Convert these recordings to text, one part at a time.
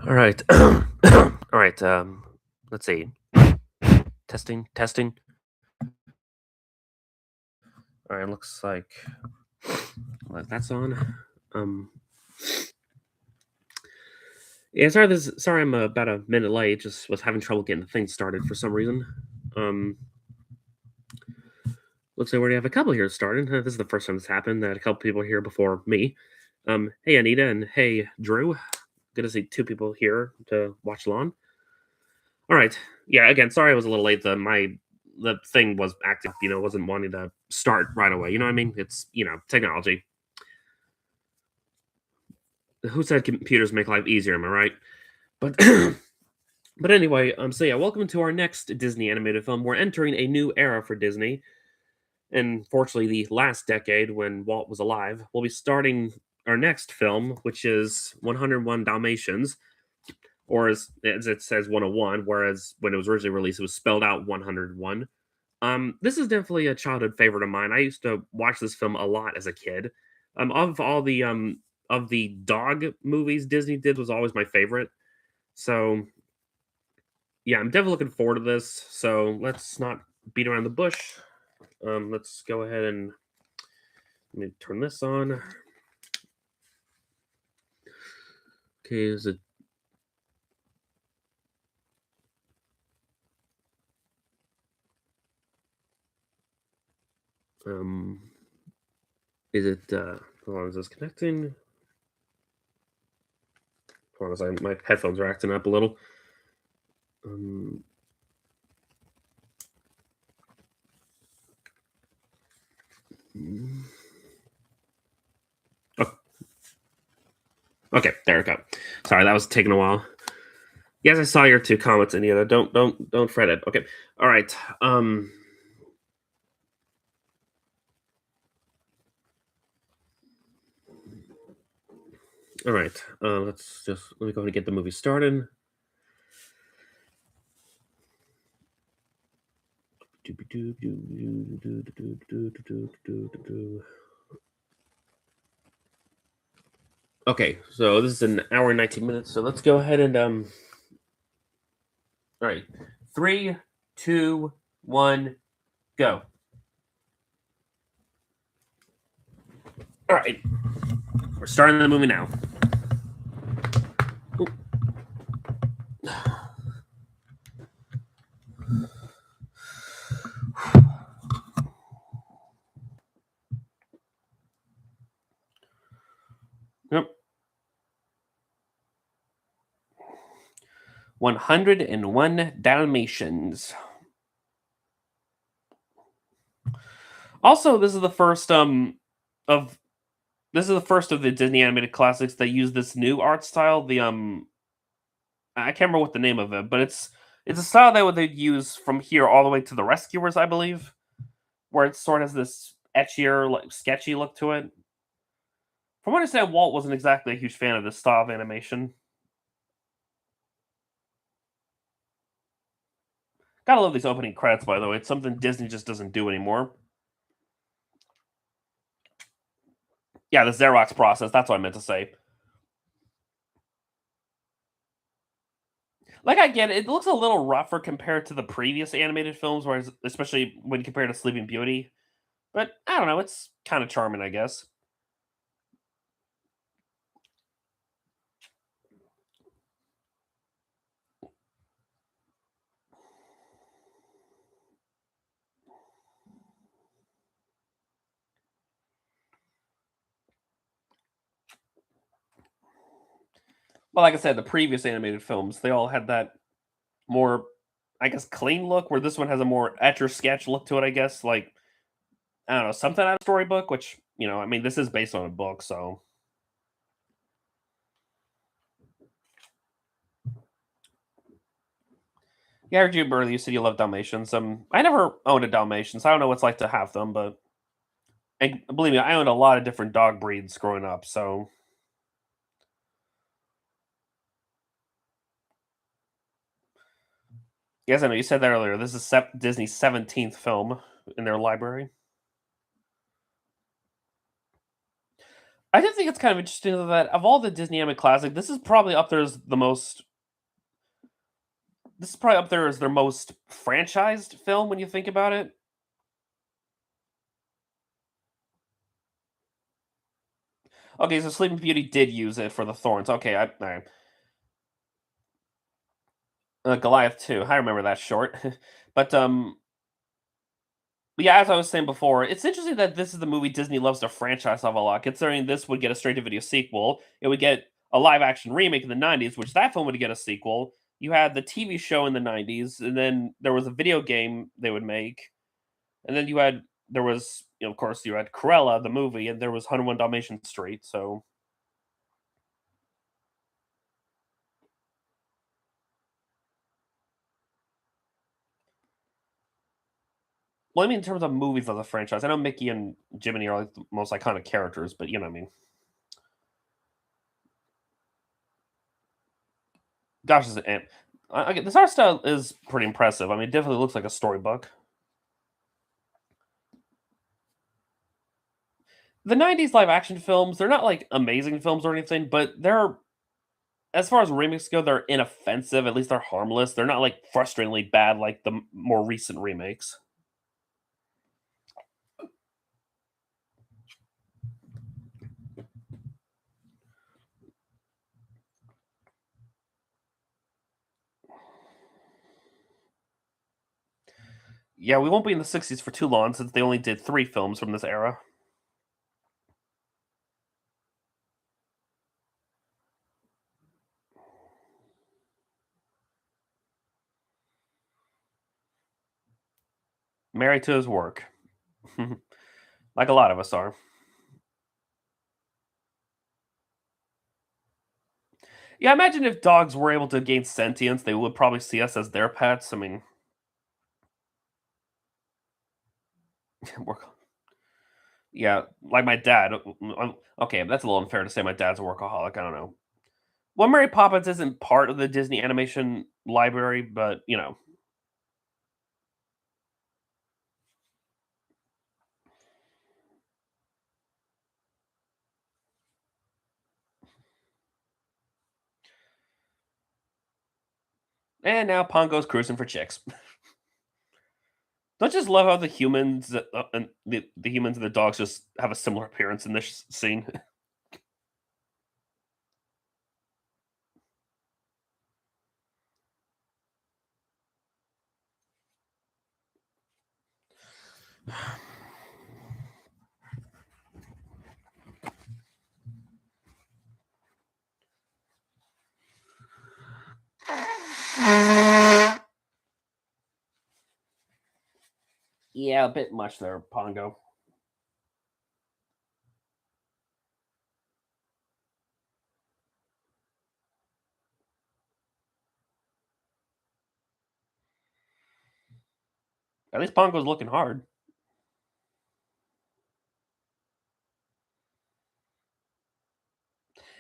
All right. All right. Let's see. Testing, testing. All right. Looks like that's on. Um. Yeah. Sorry, I'm about a minute late. Just was having trouble getting the thing started for some reason. Um. Looks like we already have a couple here started. This is the first time this happened. That a couple people here before me. Hey Anita and hey Drew. Good to see two people here to watch Lawn. All right. Yeah. Again, sorry I was a little late. The thing was active. Wasn't wanting to start right away. You know what I mean? It's technology. Who said computers make life easier? Am I right? But but anyway, so yeah, welcome to our next Disney animated film. We're entering a new era for Disney, and fortunately, the last decade when Walt was alive. We'll be starting our next film, which is 101 Dalmatians, or as it says 101, whereas when it was originally released, it was spelled out 101. This is definitely a childhood favorite of mine. I used to watch this film a lot as a kid. Of the dog movies Disney did was always my favorite. So yeah, I'm definitely looking forward to this. So let's not beat around the bush. Let's go ahead and let me turn this on. Okay, is it um is it hold on, is this connecting? Hold on a second, my headphones are acting up a little. Um mm, oh, okay, there we go. Sorry, that was taking a while. Yes, I saw your two comments, Indiana. Don't fret it. Okay. All right. All right. Let me go ahead and get the movie started. Okay, so this is an hour and 19 minutes. So let's go ahead and all right. Three, two, one, go. All right. We're starting the movie now. Oop. Yep. 101 Dalmatians. Also, of this is the first of the Disney animated classics that use this new art style. I can't remember what the name of it, but it's a style that they'd use from here all the way to the Rescuers, I believe, where it sort of has this etchier, like sketchy look to it. From what I understand, Walt wasn't exactly a huge fan of this style of animation. Gotta love these opening credits, by the way. It's something Disney just doesn't do anymore. Yeah, the Xerox process. That's what I meant to say. Like I get it, it looks a little rougher compared to the previous animated films, whereas especially when compared to Sleeping Beauty. But I don't know, it's kind of charming, I guess. Well, like I said, the previous animated films, they all had that more, I guess, clean look, where this one has a more etch or sketch look to it, I guess. Like, I don't know, something out of a storybook, which, I mean, this is based on a book, so. Yeah, I heard you earlier, you said you love Dalmatians. I never owned a Dalmatian, so I don't know what it's like to have them, but and believe me, I owned a lot of different dog breeds growing up, so. Yes, I know, you said that earlier. This is Disney's 17th film in their library. I just think it's kind of interesting that of all the Disney animated classic, this is probably up there as the most. This is probably up there as their most franchised film when you think about it. Okay, so Sleeping Beauty did use it for the thorns. Okay, I Goliath too. I remember that short. but but yeah, as I was saying before, it's interesting that this is the movie Disney loves to franchise off a lot. Considering this would get a straight to video sequel, it would get a live action remake in the '90s, which that film would get a sequel. You had the TV show in the '90s, and then there was a video game they would make, and then there was of course you had Cruella the movie, and there was 101 Dalmatian Street. So well, I mean in terms of movies of the franchise, I know Mickey and Jiminy are like the most iconic characters, but you know what I mean. Gosh, is it? This art style is pretty impressive. I mean, it definitely looks like a storybook. The '90s live action films, they're not like amazing films or anything, but they're as far as remakes go, they're inoffensive. At least they're harmless. They're not like frustratingly bad like the more recent remakes. Yeah, we won't be in the '60s for too long since they only did 3 films from this era. Married to his work, like a lot of us are. Yeah, imagine if dogs were able to gain sentience, they would probably see us as their pets. I mean, work. Yeah, like my dad. Okay, that's a little unfair to say my dad's a workaholic. I don't know. Well, Mary Poppins isn't part of the Disney animation library, but and now Pongo's cruising for chicks. Don't you just love how the humans and the humans and the dogs just have a similar appearance in this scene? Yeah, a bit much there, Pongo. At least Pongo's looking hard.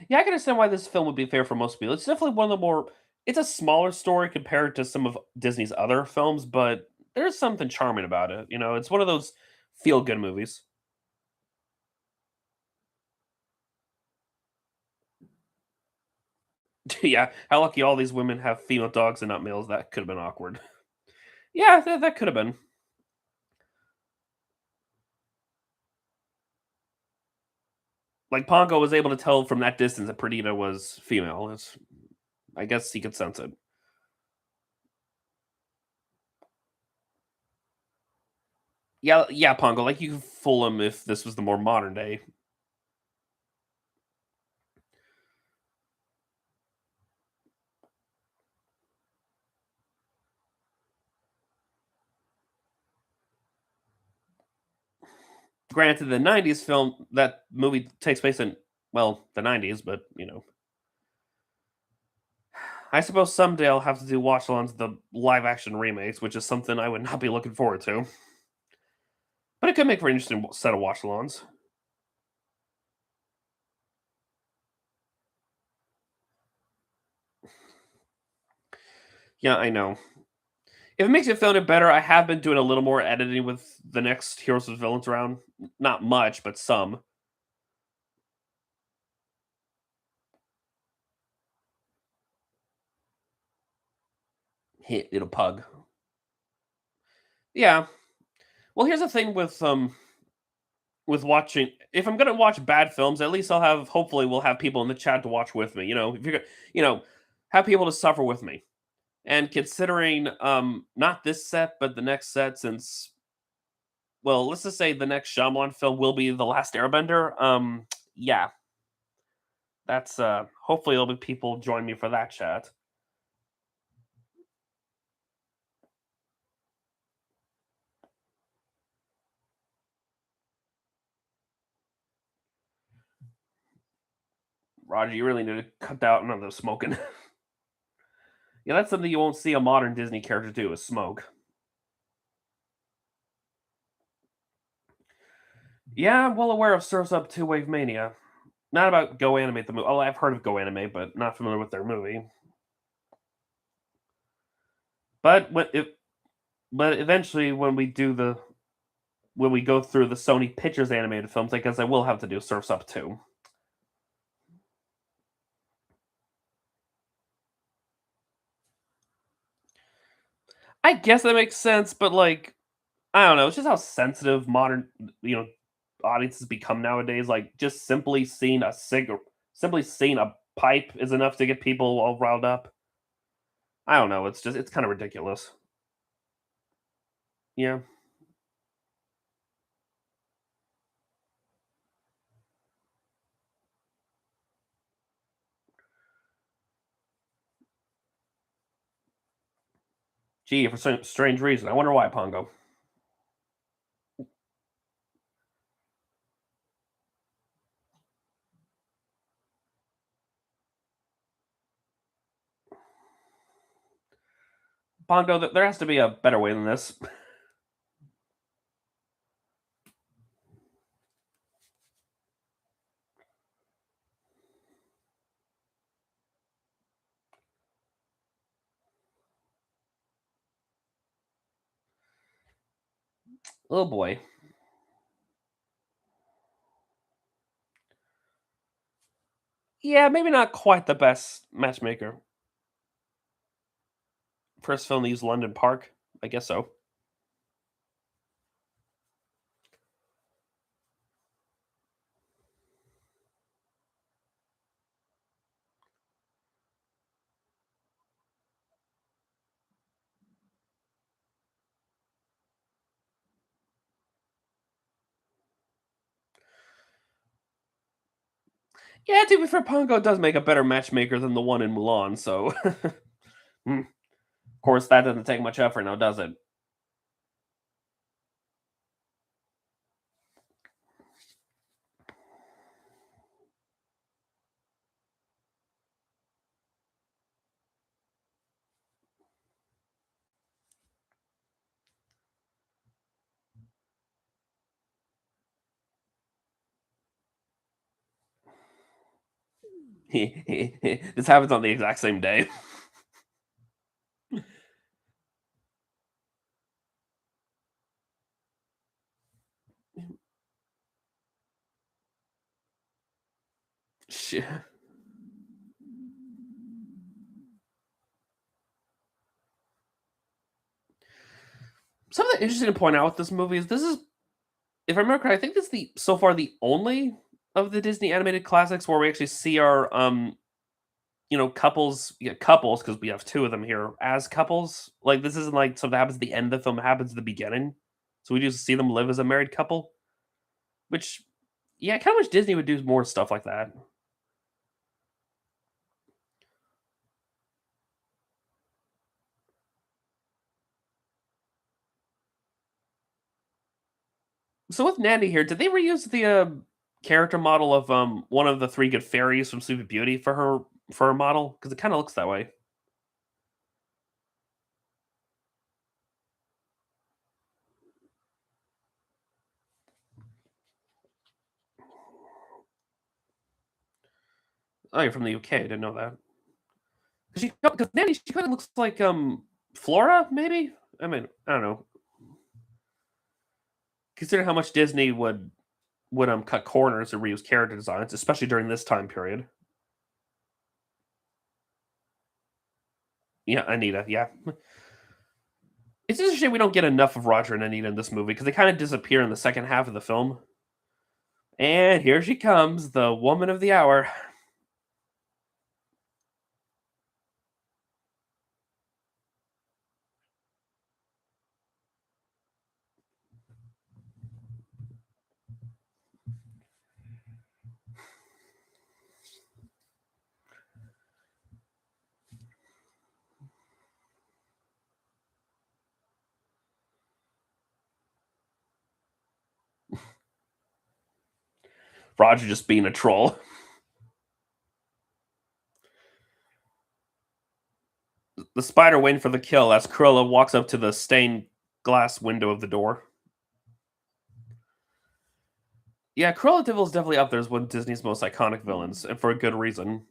Yeah, I can understand why this film would be fair for most people. It's definitely one of the more. It's a smaller story compared to some of Disney's other films, but there's something charming about it. It's one of those feel good movies. Yeah, how lucky all these women have female dogs and not males. That could have been awkward. Yeah, that could have been. Like Pongo was able to tell from that distance that Perdita was female. I guess he could sense it. Yeah, yeah, Pongo. Like you could fool him if this was the more modern day. Granted, the '90s film that movie takes place in the '90s, but I suppose someday I'll have to do watch-alongs of the live action remakes, which is something I would not be looking forward to. But it could make for an interesting set of watch-alongs. Yeah, I know. If it makes you feel any better, I have been doing a little more editing with the next Heroes and Villains round. Not much, but some. Little pug. Yeah. Well, here's the thing with watching. If I'm gonna watch bad films, at least I'll have. Hopefully, we'll have people in the chat to watch with me. If you're, you know, have people to suffer with me. And considering not this set, but the next set, since well, let's just say the next Shyamalan film will be The Last Airbender. Yeah, that's hopefully there'll be people join me for that chat. Roger, you really need to cut out none of the smoking. Yeah, that's something you won't see a modern Disney character do is smoke. Yeah, I'm well aware of Surf's Up 2 Wave Mania. Not about Go Animate the movie. Oh, I've heard of Go Animate, but not familiar with their movie. But but eventually when we go through the Sony Pictures animated films, I guess I will have to do Surf's Up 2. I guess that makes sense, but like I don't know, it's just how sensitive modern you know audiences become nowadays. Like just simply seeing a pipe is enough to get people all riled up. I don't know. It's kind of ridiculous. Yeah. Gee, for some strange reason. I wonder why, Pongo. Pongo, there has to be a better way than this. Oh boy. Yeah, maybe not quite the best matchmaker. First film to use London Park. I guess so. Yeah, to be fair, Pongo does make a better matchmaker than the one in Mulan, so of course that doesn't take much effort now, does it? This happens on the exact same day. Shit. Something interesting to point out with this movie is this is, if I remember correctly, I think this is the so far the only of the Disney animated classics where we actually see our couples, yeah, couples because we have two of them here as couples. Like this isn't like something that happens at the end of the film; it happens at the beginning. So we just see them live as a married couple, which yeah, I kind of wish Disney would do more stuff like that. So with Nanny here, did they reuse the character model of one of the three good fairies from Sleeping Beauty for her model? Because it kind of looks that way. Oh, you're from the UK. I didn't know that. Because Nanny, she kind of looks like Flora, maybe. I mean, I don't know. Considering how much Disney would cut corners and reuse character designs, especially during this time period. Yeah, Anita. Yeah, it's just a shame we don't get enough of Roger and Anita in this movie because they kind of disappear in the second half of the film. And here she comes, the woman of the hour. Roger just being a troll. The spider waiting for the kill as Cruella walks up to the stained glass window of the door. Yeah, Cruella de Vil is definitely up there as one of Disney's most iconic villains, and for a good reason.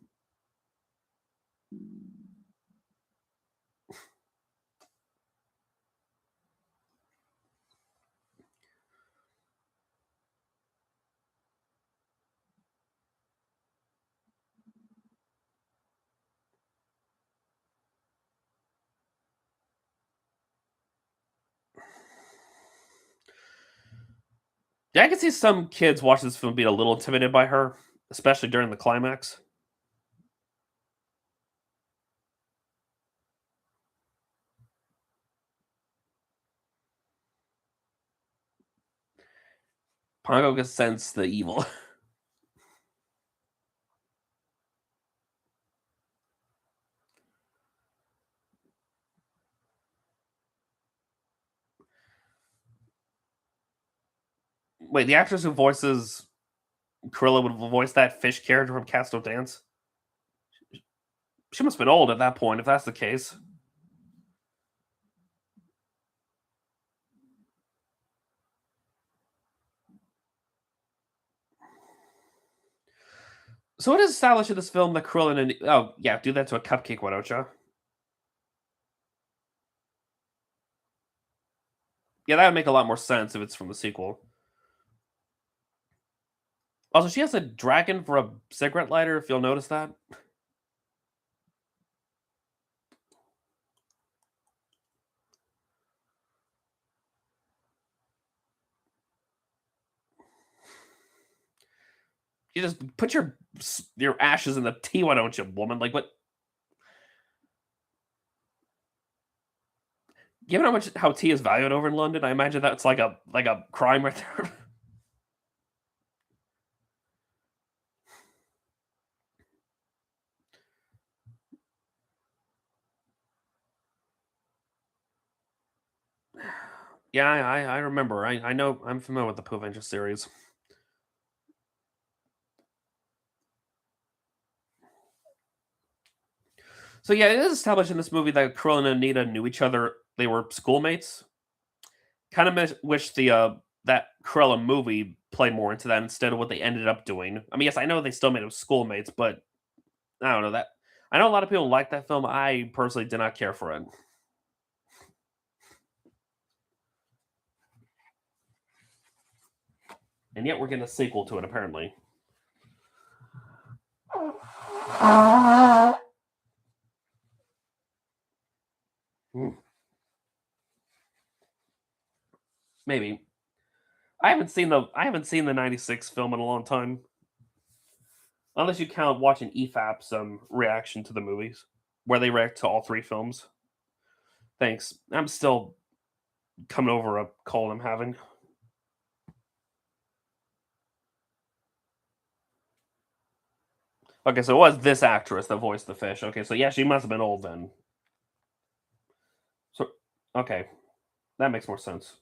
Yeah, I can see some kids watching this film being a little intimidated by her, especially during the climax. Pongo can sense the evil. Wait, the actress who voices Cruella would voice that fish character from Castle Dance? She must have been old at that point, if that's the case. So it is established in this film that Cruella and oh yeah, do that to a cupcake, why don't you? Yeah, that would make a lot more sense if it's from the sequel. Also, she has a dragon for a cigarette lighter, if you'll notice that. You just put your ashes in the tea, why don't you, woman? Like what? Given how tea is valued over in London, I imagine that's like a crime right there. Yeah, I remember. I know. I'm familiar with the Pooh Adventures series. So yeah, it is established in this movie that Krill and Anita knew each other. They were schoolmates. Kind of wish the that Cruella movie played more into that instead of what they ended up doing. I mean, yes, I know they still made them schoolmates, but I don't know that. I know a lot of people like that film. I personally did not care for it, and yet we're getting a sequel to it. Apparently, Hmm, maybe I haven't seen the '96 film in a long time, unless you count watching EFAP's reaction to the movies, where they react to all three films. Thanks. I'm still coming over a cold I'm having. Okay, so it was this actress that voiced the fish. Okay, so yeah, she must have been old then. So okay, that makes more sense.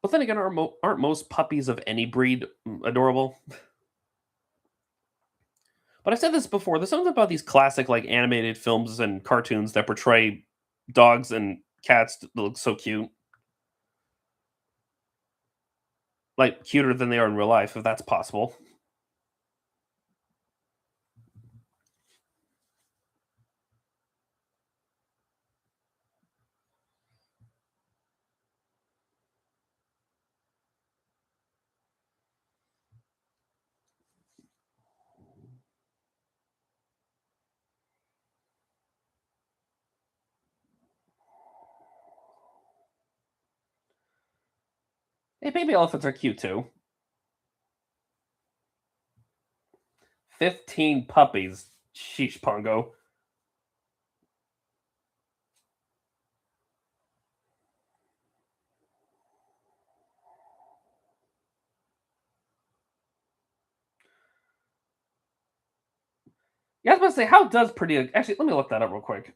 But then again, aren't most puppies of any breed adorable? But I said this before. There's something about these classic like animated films and cartoons that portray dogs and cats that look so cute, like cuter than they are in real life, if that's possible. Hey, baby elephants are cute too. 15 puppies. Sheesh, Pongo. Yeah, I was about to say, how does pretty actually? Let me look that up real quick.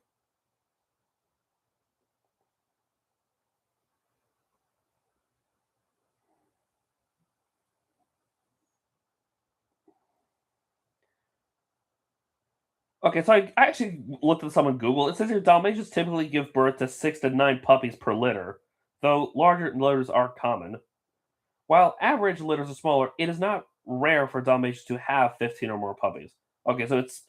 Okay, so I actually looked at some on Google. It says here Dalmatians typically give birth to 6 to 9 puppies per litter, though larger litters are common. While average litters are smaller, it is not rare for Dalmatians to have 15 or more puppies. Okay, so it's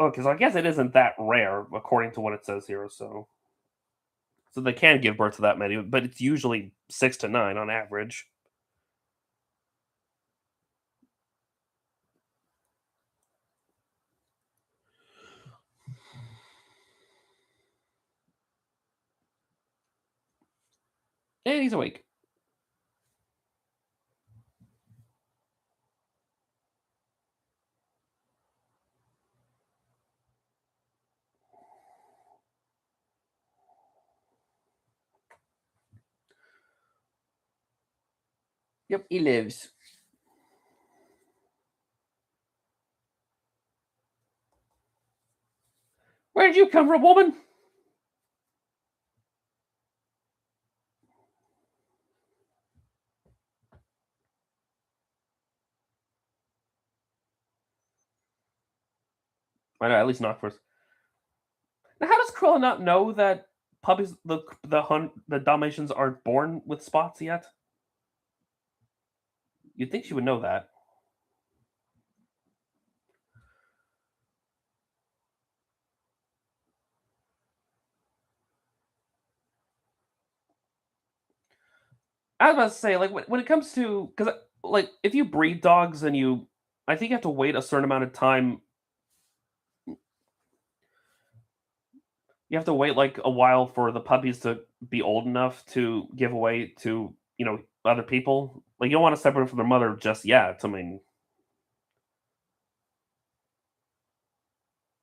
okay, so I guess it isn't that rare according to what it says here. So they can give birth to that many, but it's usually 6 to 9 on average. And he's awake. Yep, he lives. Where did you come from, woman? I know, at least knock first. Now, how does Cruella not know that puppies, the Dalmatians aren't born with spots yet? You'd think she would know that. I was about to say, like, when it comes to, because, like, if you breed dogs and I think you have to wait a certain amount of time. You have to wait, like, a while for the puppies to be old enough to give away to, other people. Like, you don't wanna separate them from their mother just yet. I mean,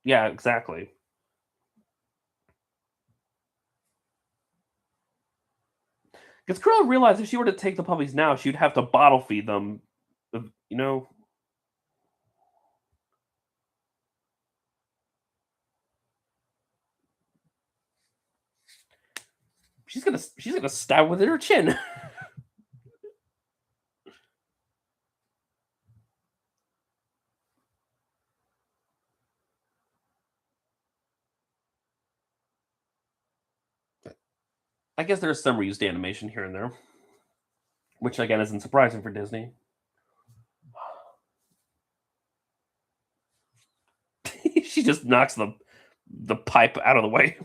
yeah, exactly. Because Cruella realized if she were to take the puppies now, she'd have to bottle feed them, you know? She's gonna stab with her chin. I guess there's some reused animation here and there, which again isn't surprising for Disney. She just knocks the pipe out of the way.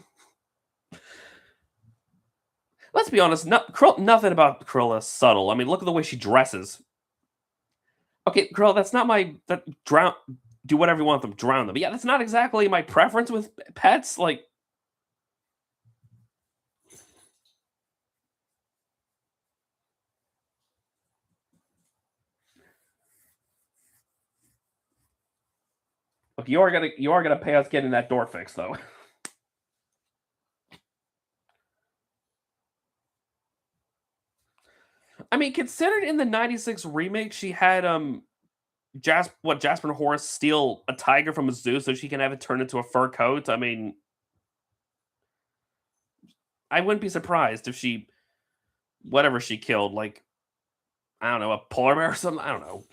Let's be honest, nothing about Cruella is subtle. I mean, look at the way she dresses. Okay, girl, that's not my that drown. Do whatever you want them, drown them. But yeah, that's not exactly my preference with pets. Look, you are gonna pay us getting that door fixed, though. I mean, considered in the '96 remake, she had Jasper and Horace steal a tiger from a zoo so she can have it turned into a fur coat. I mean, I wouldn't be surprised if she whatever she killed, like I don't know, a polar bear or something. I don't know.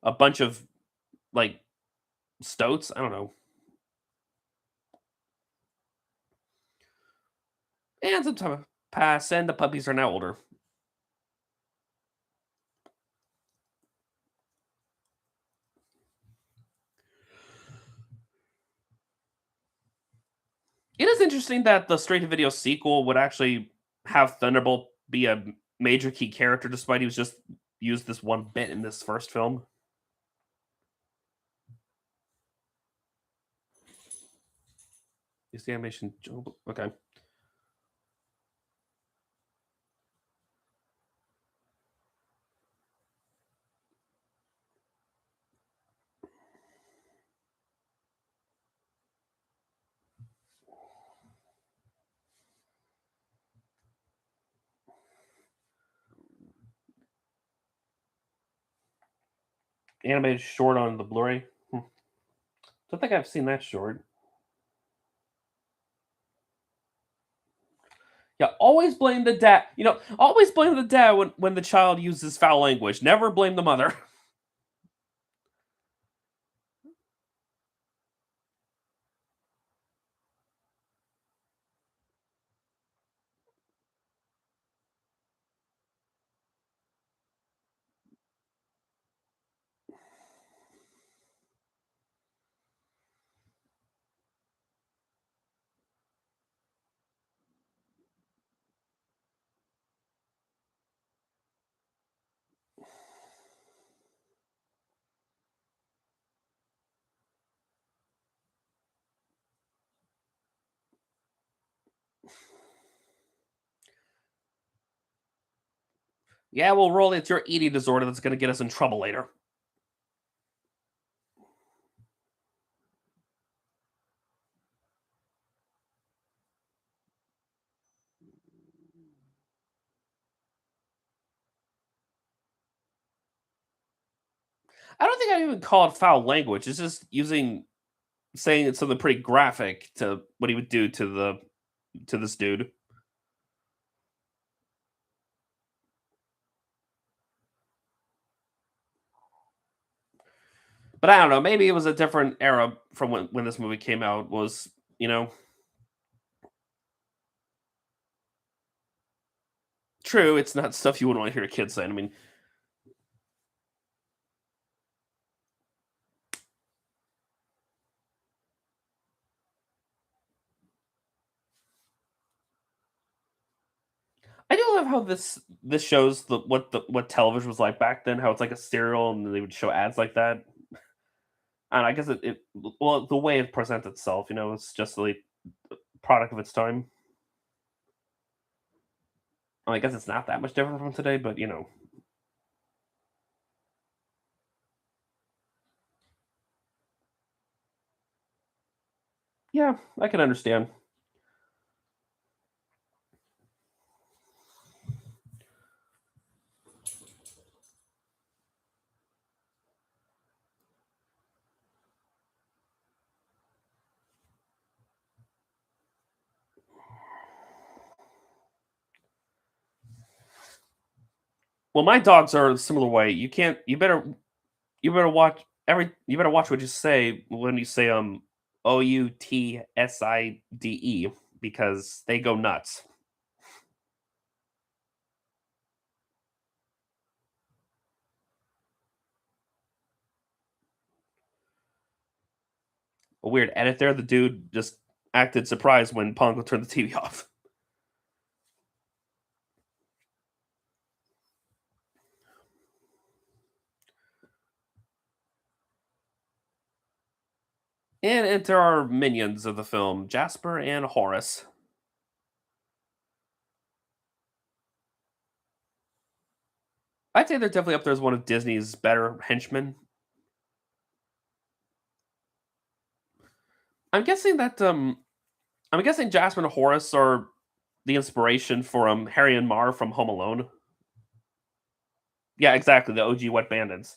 a bunch of like stoats. I don't know. And some time pass, and the puppies are now older. It is interesting that the straight to video sequel would actually have Thunderbolt be a major key character, despite he was just used this one bit in this first film. Is the animation okay? Animated short on the Blu-ray. Don't think I've seen that short. Yeah, always blame the dad. Always blame the dad when the child uses foul language. Never blame the mother. Yeah, well, Rolly, it's your eating disorder that's going to get us in trouble later. I don't think I even call it foul language. It's just saying it's something pretty graphic to what he would do to this dude. But I don't know. Maybe it was a different era from when this movie came out. Was you know true? It's not stuff you wouldn't want to hear a kid saying. I mean, I do love how this shows what television was like back then. How it's like a serial, and they would show ads like that. And I guess well, the way it presents itself, it's just the product of its time. I guess it's not that much different from today, but yeah, I can understand. Well, my dogs are a similar way. You can't. You better watch what you say when you say Outside because they go nuts. A weird edit there. The dude just acted surprised when Pongo turned the TV off. And enter our minions of the film, Jasper and Horace. I'd say they're definitely up there as one of Disney's better henchmen. I'm guessing that I'm guessing Jasper and Horace are the inspiration for Harry and Mar from Home Alone. Yeah, exactly. The OG Wet Bandits.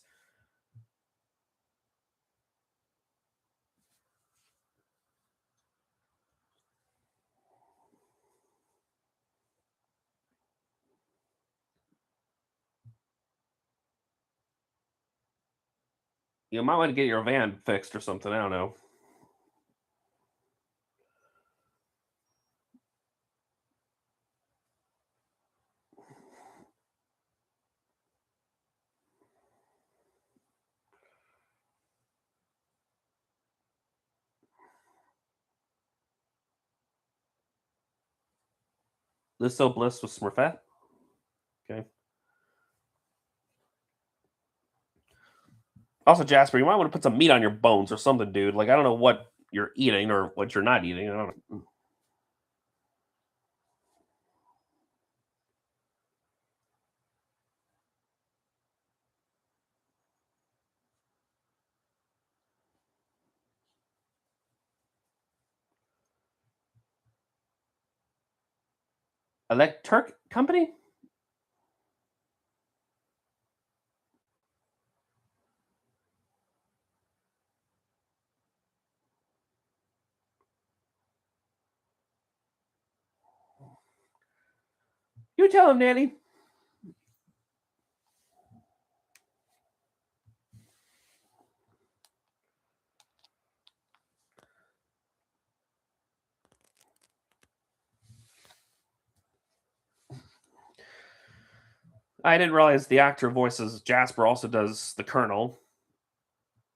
You might want to get your van fixed or something. I don't know. Listo Bliss with Smurfette. Okay. Also, Jasper, you might want to put some meat on your bones or something, dude. Like I don't know what you're eating or what you're not eating. I don't know. Electric company? You tell him, Nanny. I didn't realize the actor who voices Jasper also does the Colonel.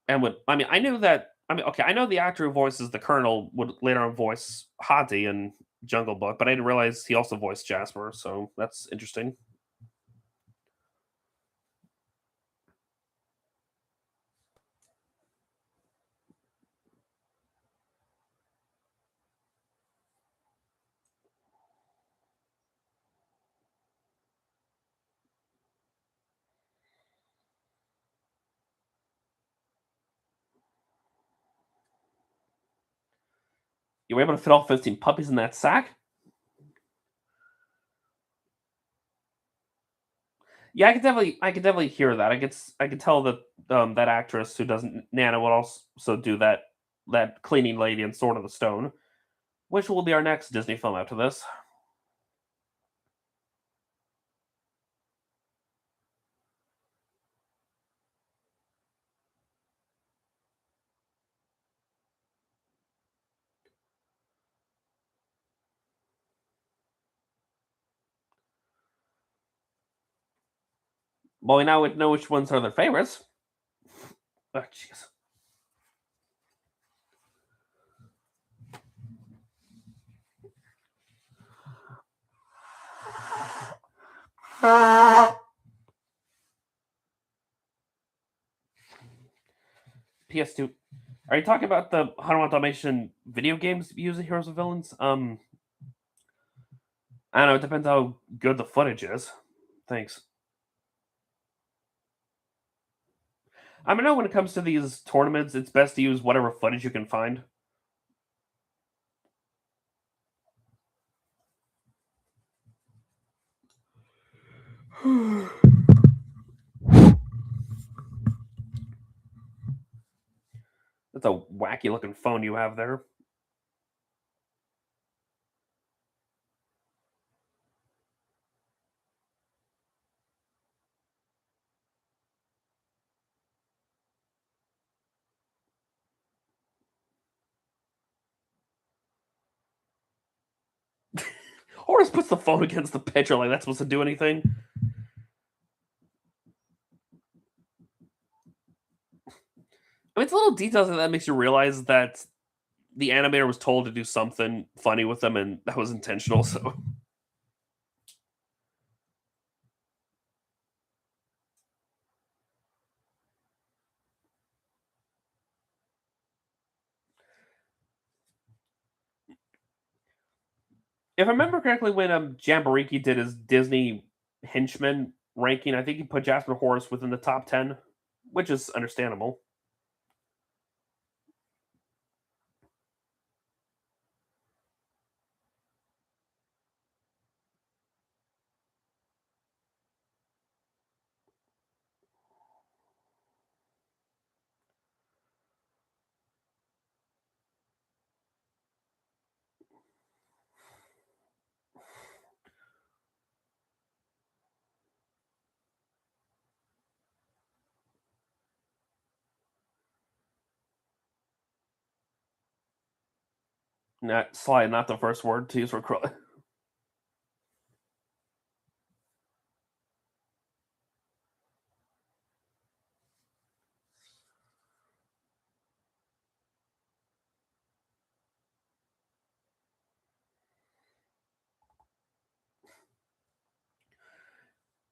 And would I mean I knew that I mean okay, I know the actor who voices the Colonel would later on voice Hati in Jungle Book, but I didn't realize he also voiced Jasper, so that's interesting. You were able to fit all 15 puppies in that sack? Yeah, I could definitely hear that. I could tell that that actress who does Nana would also do that cleaning lady in Sword of the Stone, which will be our next Disney film after this. Well, we now would know which ones are their favorites. Oh, jeez. PS2. Are you talking about the Hunter Dalmatian video games using heroes and villains? I don't know. It depends how good the footage is. Thanks. I mean, I know when it comes to these tournaments, it's best to use whatever footage you can find. That's a wacky looking phone you have there. Horace puts the phone against the picture like that's supposed to do anything. I mean, it's little details like that makes you realize that the animator was told to do something funny with them, and that was intentional. So, if I remember correctly, when Jamboree did his Disney henchman ranking, I think he put Jasper Horace within the top 10, which is understandable. Not slide, not the first word to use for crow.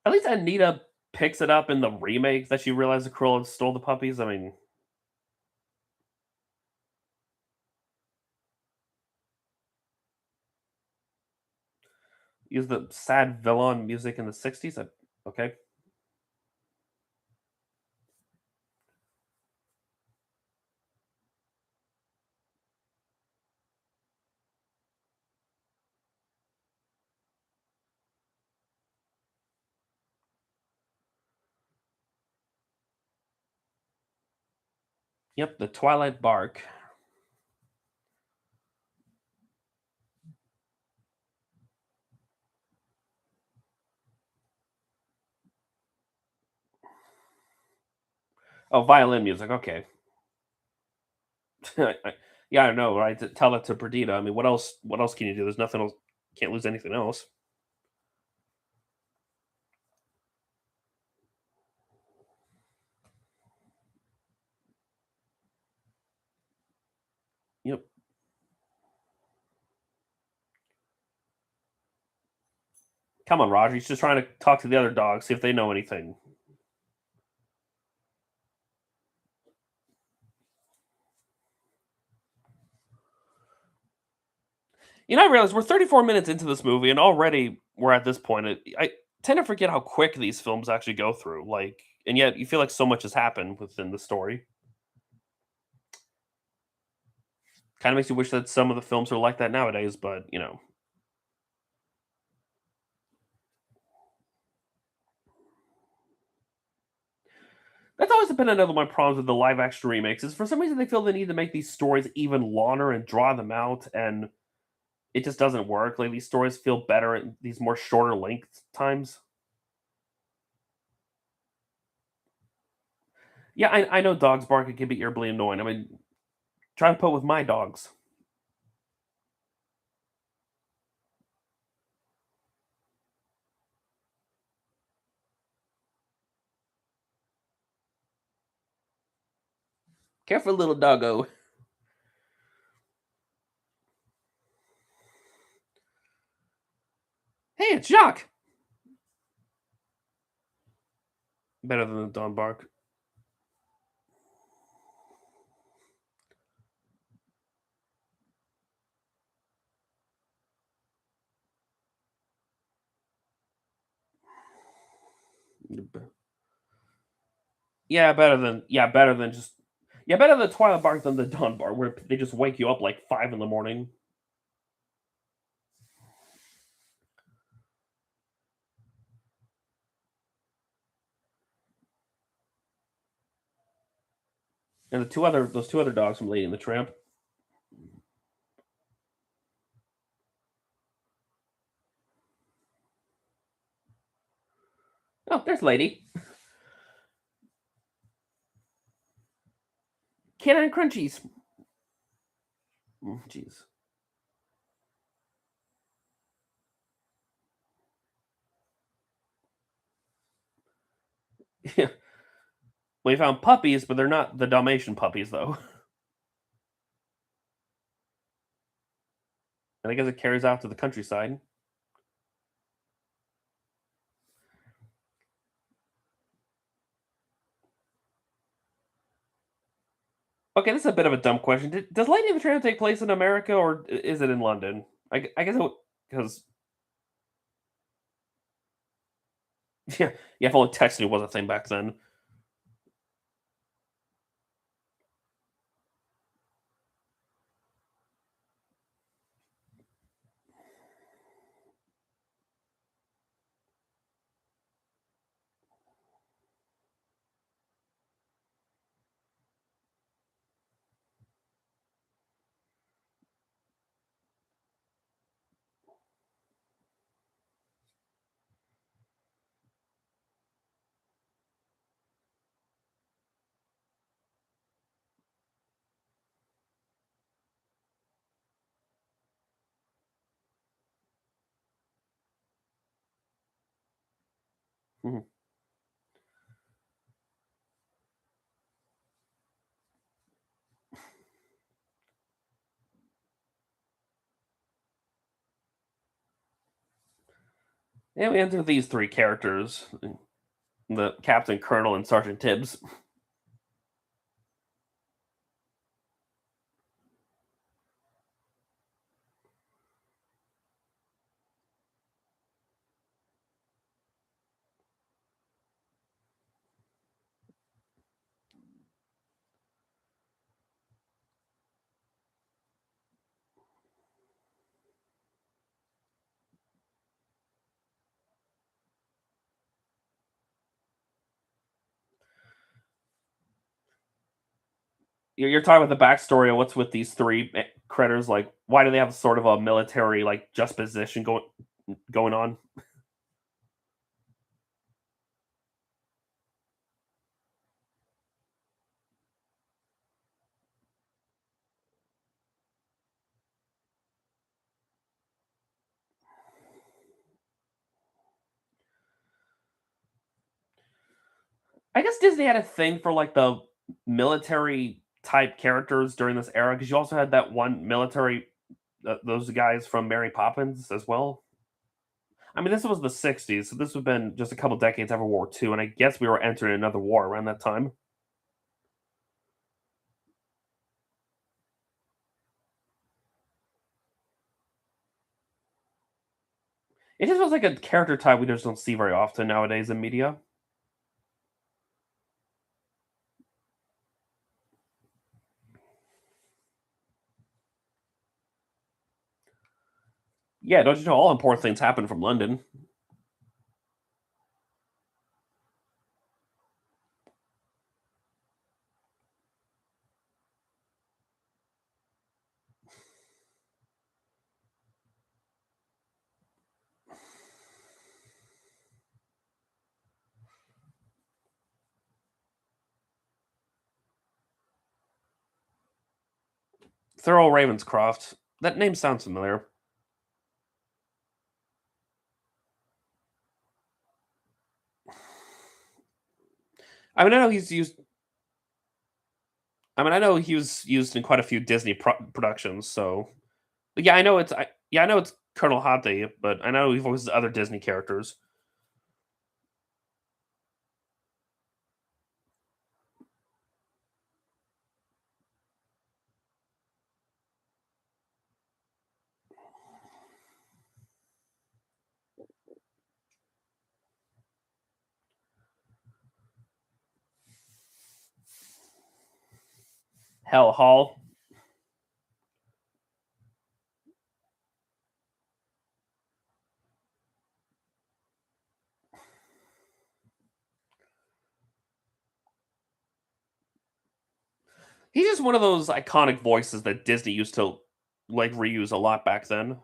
At least Anita picks it up in the remake that she realized the Krill had stole the puppies. I mean, use the sad villain music in the '60s. Okay. Yep, the Twilight Bark. Oh, violin music. Okay. Yeah, I know, right? Tell that to Perdita. I mean, what else? What else can you do? There's nothing else. Can't lose anything else. Yep. Come on, Roger. He's just trying to talk to the other dogs, see if they know anything. I realize we're 34 minutes into this movie, and already we're at this point. I tend to forget how quick these films actually go through. Like, and yet you feel like so much has happened within the story. Kind of makes you wish that some of the films are like that nowadays, but that's always been another one of my problems with the live action remakes. Is for some reason they feel the need to make these stories even longer and draw them out, and it just doesn't work. Like these stories feel better at these more shorter length times. Yeah, I know dogs barking can be earably annoying. I mean, try to put with my dogs. Careful, little doggo. Hey, it's Jacques. Better than the dog bark. Yeah, better than just better than Twilight bark than the dawn bark, where they just wake you up like 5 in the morning. And those two other dogs from Lady and the Tramp. Oh, there's Lady. Canine Crunchies. Jeez. Yeah. We found puppies, but they're not the Dalmatian puppies, though. And I guess it carries out to the countryside. Okay, this is a bit of a dumb question. Does Lady and the Tramp take place in America, or is it in London? I guess because yeah, if only texting was a thing back then. Mhm. And we enter these three characters: the Captain, Colonel, and Sergeant Tibbs. You're talking about the backstory of what's with these three critters. Like, why do they have sort of a military like juxtaposition going on? I guess Disney had a thing for like the military type characters during this era because you also had that one military, those guys from Mary Poppins as well. I mean, this was the '60s, so this would have been just a couple decades after World War II, and I guess we were entering another war around that time. It just was like a character type we just don't see very often nowadays in media. Yeah, don't you know all important things happen from London? Thurl Ravenscroft. That name sounds familiar. I mean, I know he's used. I mean, I know he was used in quite a few Disney productions. So, but yeah, I know it's. Yeah, I know it's Colonel Hottie, but I know he voices other Disney characters. Hell Hall. He's just one of those iconic voices that Disney used to like reuse a lot back then.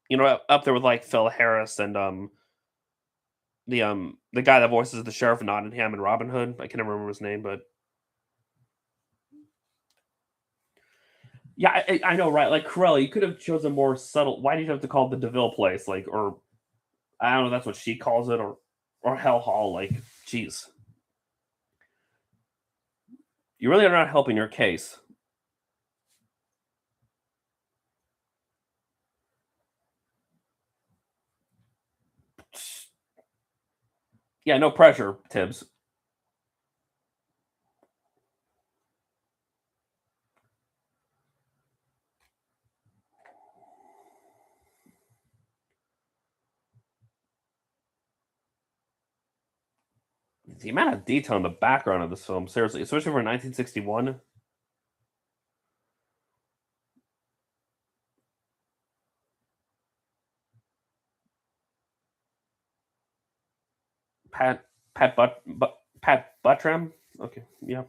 You know, up there with like Phil Harris and the guy that voices the sheriff of Nottingham and Robin Hood. I can never remember his name, but yeah, I know, right? Like Corella, you could have chosen more subtle. Why did you have to call it the Deville place? Like, or I don't know, that's what she calls it, or Hell Hall. Like, jeez, you really are not helping your case. Yeah, no pressure, Tibbs. The amount of detail in the background of this film, seriously, especially for 1961. Pat Pat Buttram. Okay, yeah.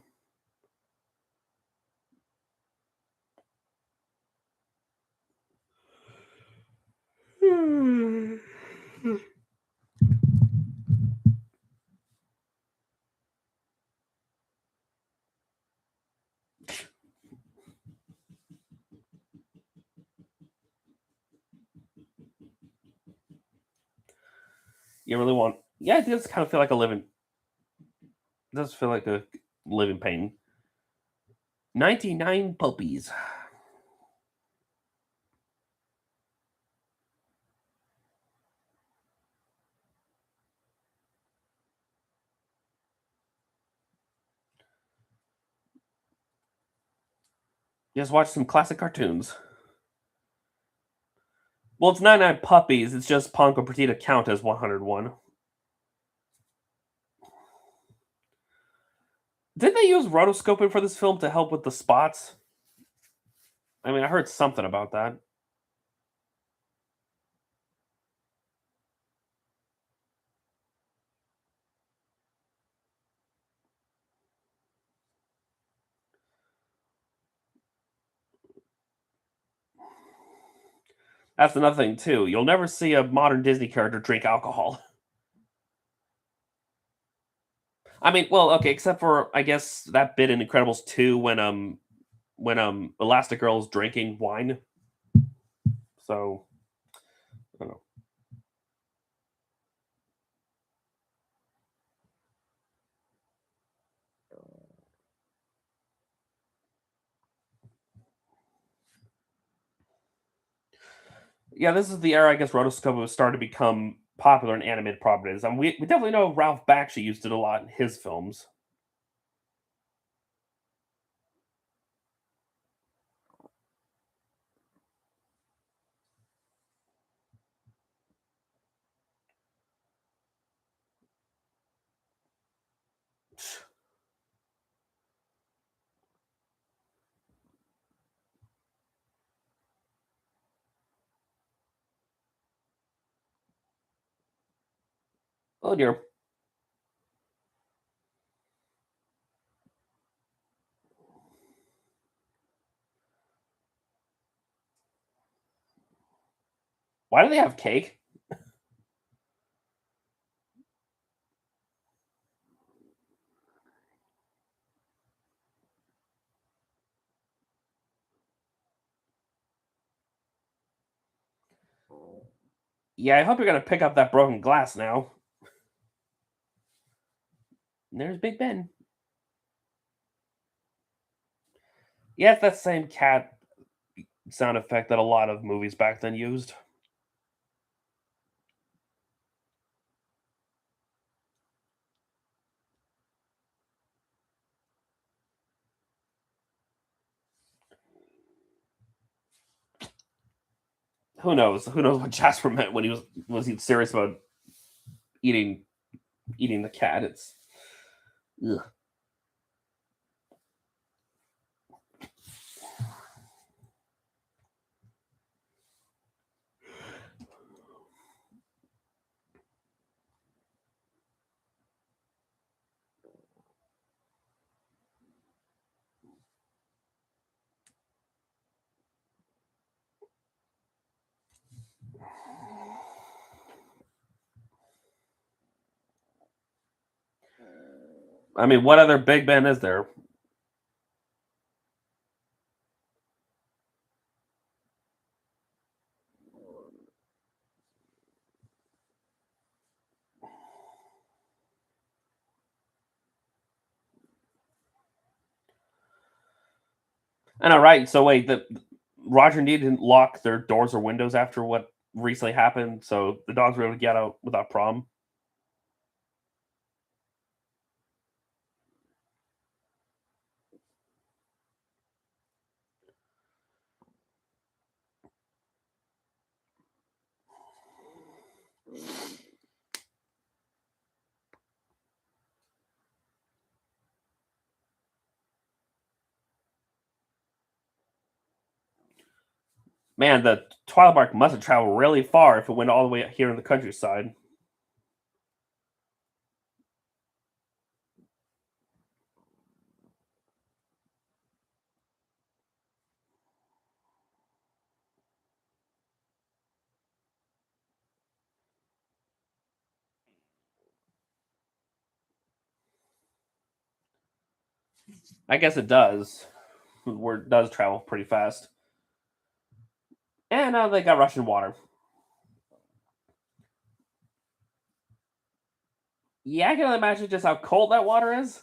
You really want? Yeah, it does kind of feel like a living. It does feel like a living painting. 99 puppies. Just watch some classic cartoons. Well, it's 99 puppies. It's just Ponko Perdita count as 101. Did they use rotoscoping for this film to help with the spots? I mean, I heard something about that. That's another thing too. You'll never see a modern Disney character drink alcohol. I mean, well, okay, except for I guess that bit in Incredibles 2 when Elastigirl is drinking wine. So I don't know. Yeah, this is the era I guess rotoscope was starting to become popular in animated properties. We definitely know Ralph Bakshi used it a lot in his films. Oh dear. Why do they have cake? Yeah, I hope you're gonna pick up that broken glass now. And there's Big Ben. Yeah, it's that same cat sound effect that a lot of movies back then used. Who knows? Who knows what Jasper meant when he serious about eating eating the cat? It's ugh. I mean, what other Big Ben is there? I know, right? So wait, the Roger and Dee didn't lock their doors or windows after what recently happened, so the dogs were able to get out without problem. Man, the Twilight Bark must have traveled really far if it went all the way here in the countryside. I guess it does. Word does travel pretty fast. And they got Russian water. Yeah, I can imagine just how cold that water is.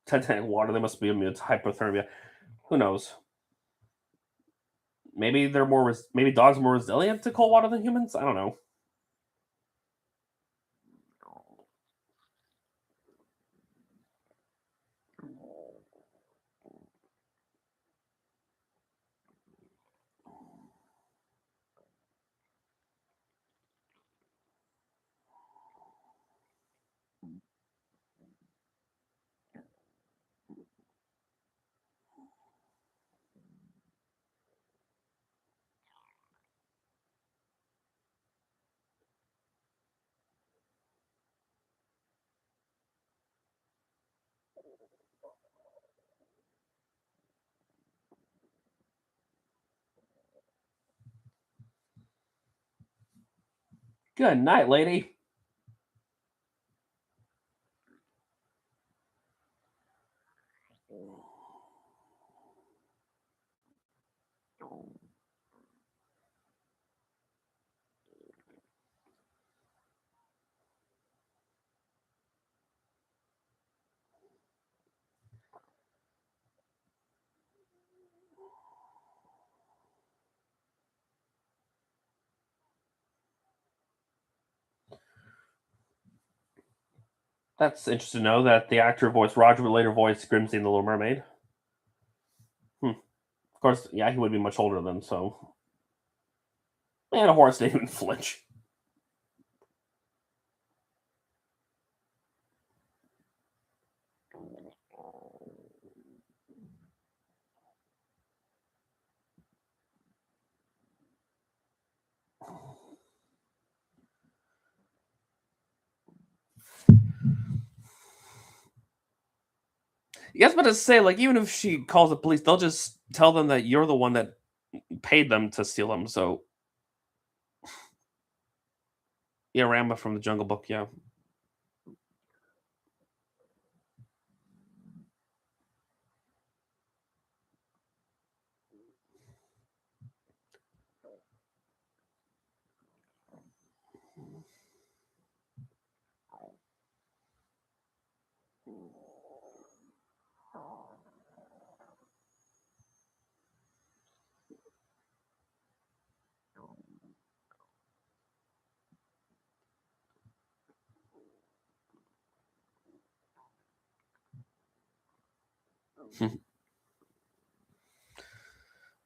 Titanic water, they must be immune to hypothermia. Who knows? Maybe they're more. Maybe dogs are more resilient to cold water than humans. I don't know. Good night, lady. That's interesting to know that the actor who voiced Roger would later voice Grimsby in The Little Mermaid. Of course, yeah, he would be much older then, so. And a horse didn't even flinch. Yes, but to say, like, even if she calls the police, they'll just tell them that you're the one that paid them to steal them. So, yeah, Ramba from the Jungle Book, yeah.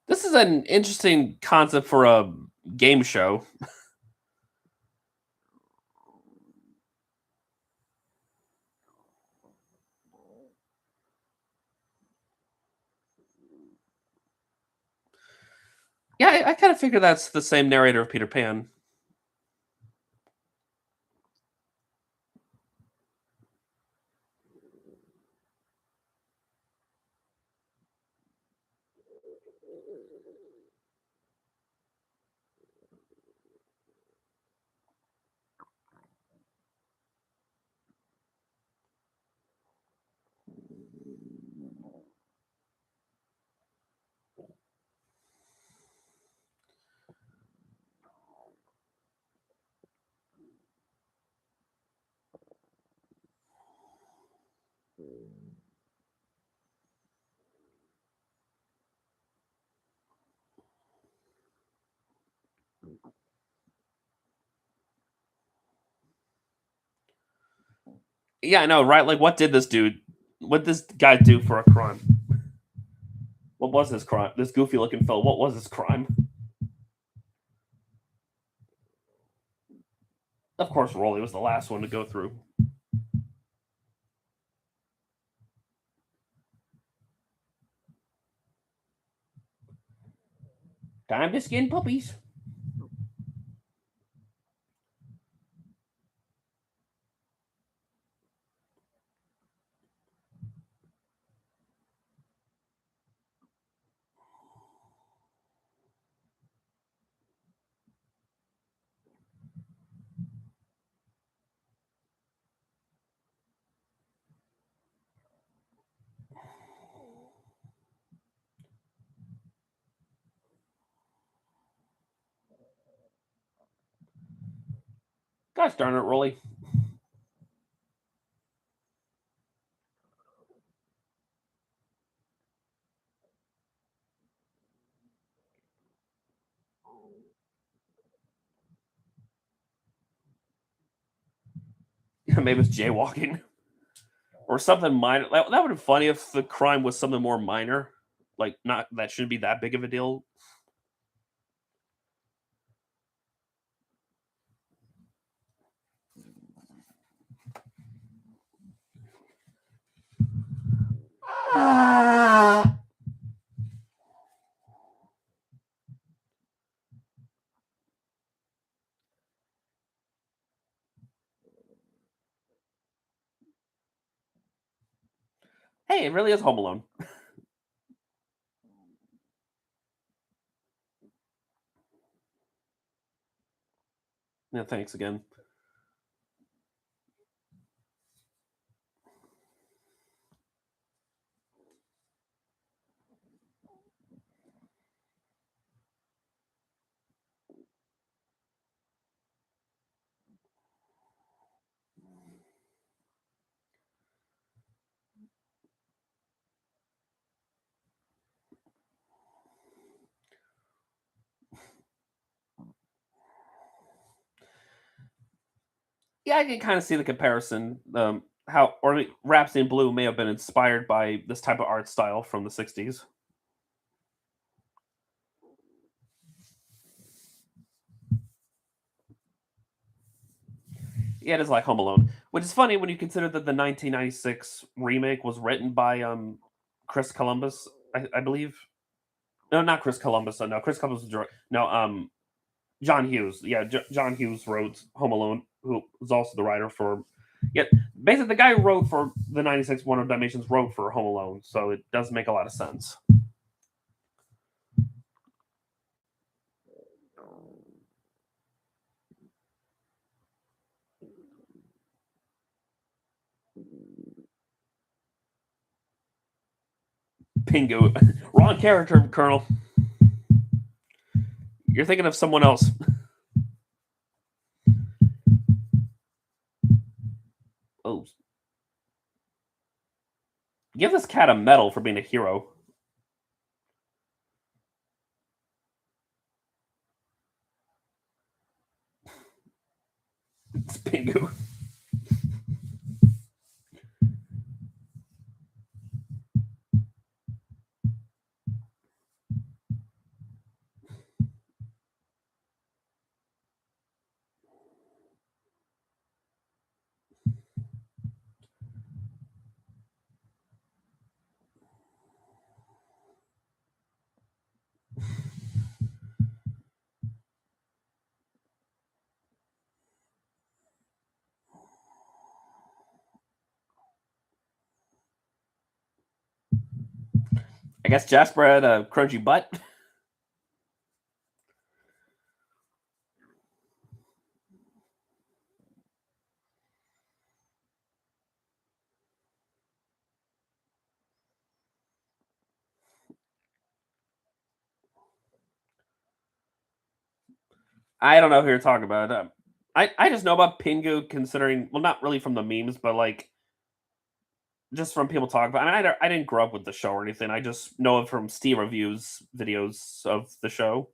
This is an interesting concept for a game show. Yeah, I kind of figure that's the same narrator of Peter Pan. Yeah, I know, right? Like, what did this dude? What did this guy do for a crime? What was his crime? This goofy looking fellow. What was his crime? Of course, Rolly was the last one to go through. Time to skin puppies. Gosh darn it, Rolly. Maybe it's jaywalking or something minor. That would have been funny if the crime was something more minor. Like, not that shouldn't be that big of a deal. Hey, it really is Home Alone. Yeah, thanks again. Yeah, I can kind of see the comparison. How or I mean, Rhapsody in Blue may have been inspired by this type of art style from the '60s. Yeah, it is like Home Alone, which is funny when you consider that the 1996 remake was written by Chris Columbus, I believe. No, not Chris Columbus. No, Chris Columbus was no, John Hughes. Yeah, John Hughes wrote Home Alone, who was also the writer for. Yeah, basically the guy who wrote for the '96 One of Dalmatians wrote for Home Alone, so it does make a lot of sense. Pingu, wrong character, Colonel. You're thinking of someone else. Oh, give this cat a medal for being a hero. It's Pingu. I guess Jasper had a crunchy butt. I don't know who you're talking about. I just know about Pingu considering, well, not really from the memes, but like just from people talking about. I mean, I didn't grow up with the show or anything. I just know it from Steam reviews videos of the show.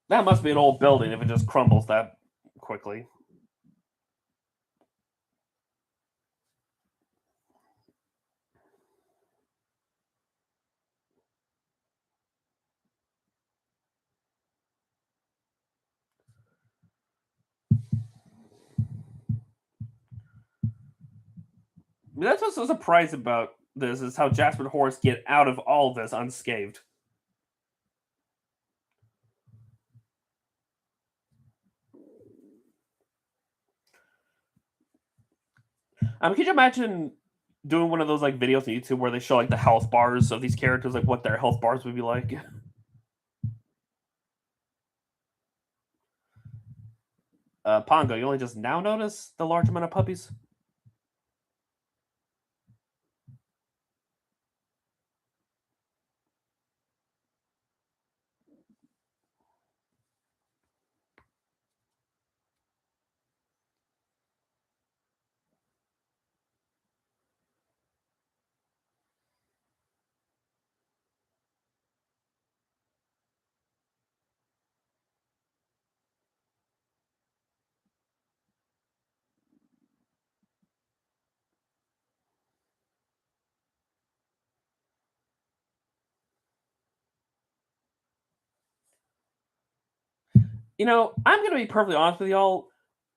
That must be an old building if it just crumbles that quickly. That's what's so surprising about this is how Jasper and Horace get out of all of this unscathed. Could you imagine doing one of those like videos on YouTube where they show like the health bars of these characters, like what their health bars would be like? Pongo, you only just now notice the large amount of puppies? I'm gonna be perfectly honest with y'all.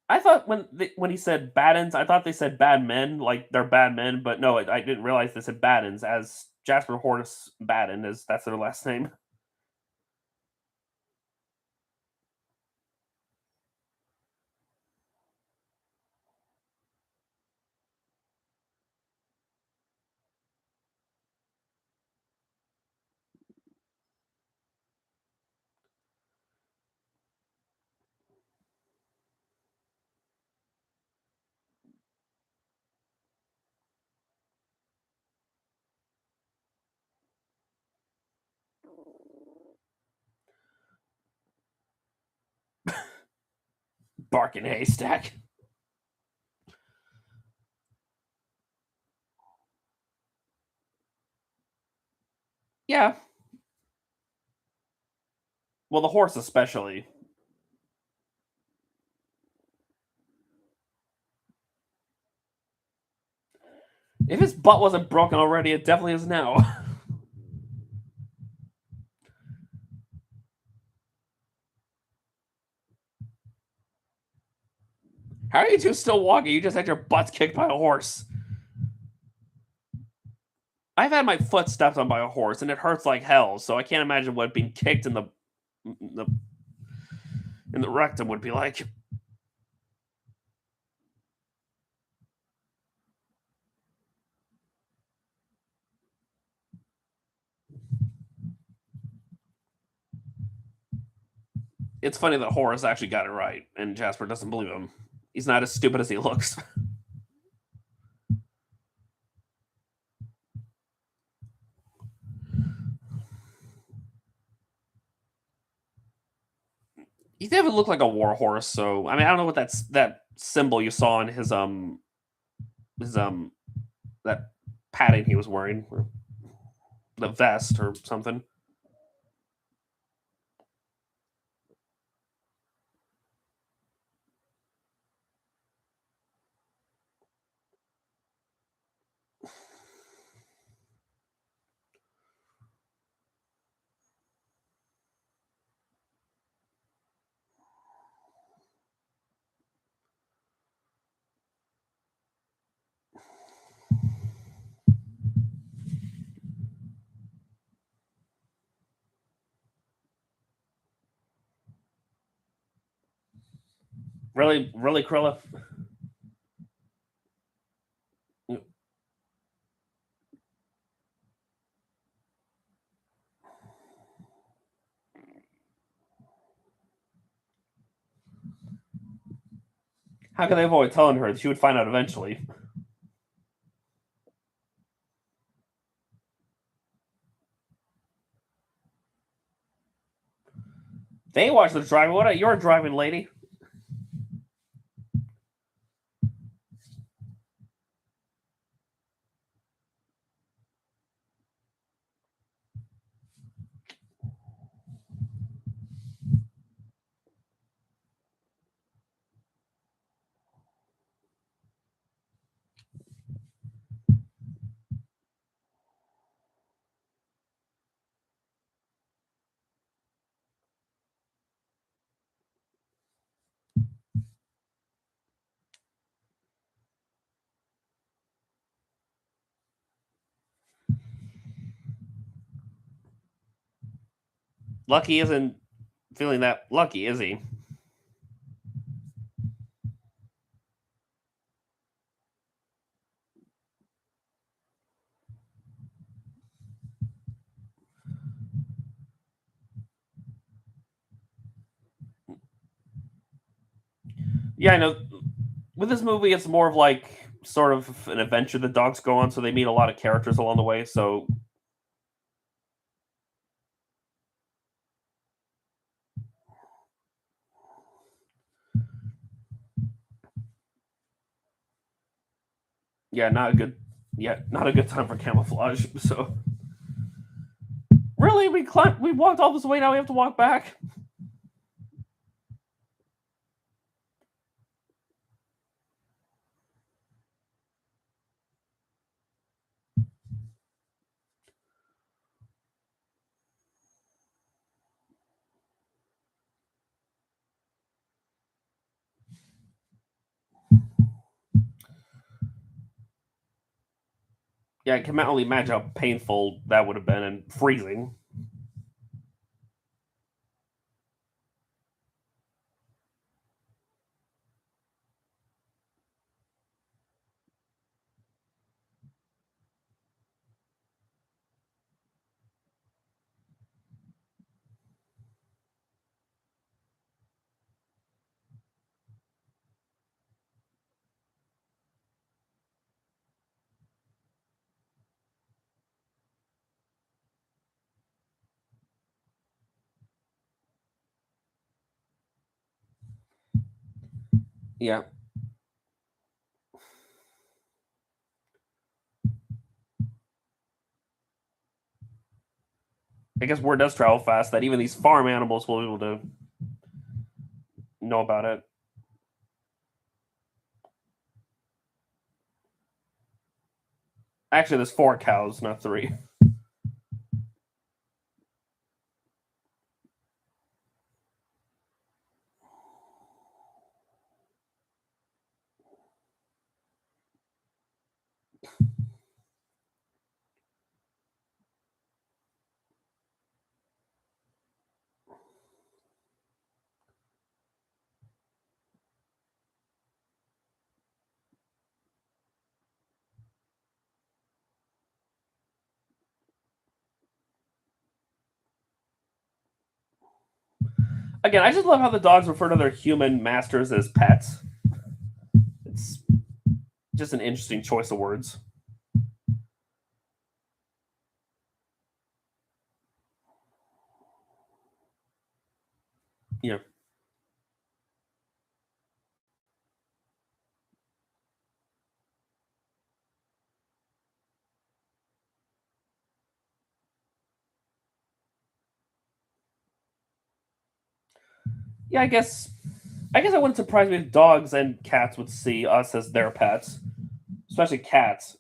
I thought when he said Baddens, I thought they said bad men, like they're bad men, but no, I didn't realize they said Baddens as Jasper Horace Baden is that's their last name. Barking haystack. Yeah. Well, the horse especially. If his butt wasn't broken already, it definitely is now. How are you two still walking? You just had your butts kicked by a horse. I've had my foot stepped on by a horse, and it hurts like hell. So I can't imagine what being kicked the in the rectum would be like. It's funny that Horace actually got it right, and Jasper doesn't believe him. He's not as stupid as he looks. He didn't look like a war horse, so I mean I don't know what that symbol you saw in his that padding he was wearing, or the vest or something. Really, really, Krilla. How could they avoid telling her? She would find out eventually. They watch the driving. What are you driving, lady? Lucky isn't feeling that lucky, is he? Yeah, I know. With this movie, it's more of like sort of an adventure the dogs go on, so they meet a lot of characters along the way. So yeah, not a good not a good time for camouflage. So really, we walked all this way. Now we have to walk back. Yeah, I can only imagine how painful that would have been and freezing. Yeah, I guess word does travel fast that even these farm animals will be able to know about it. Actually, there's four cows, not three. Again, I just love how the dogs refer to their human masters as pets. It's just an interesting choice of words. Yeah. Yeah, I guess it wouldn't surprise me if dogs and cats would see us as their pets, especially cats.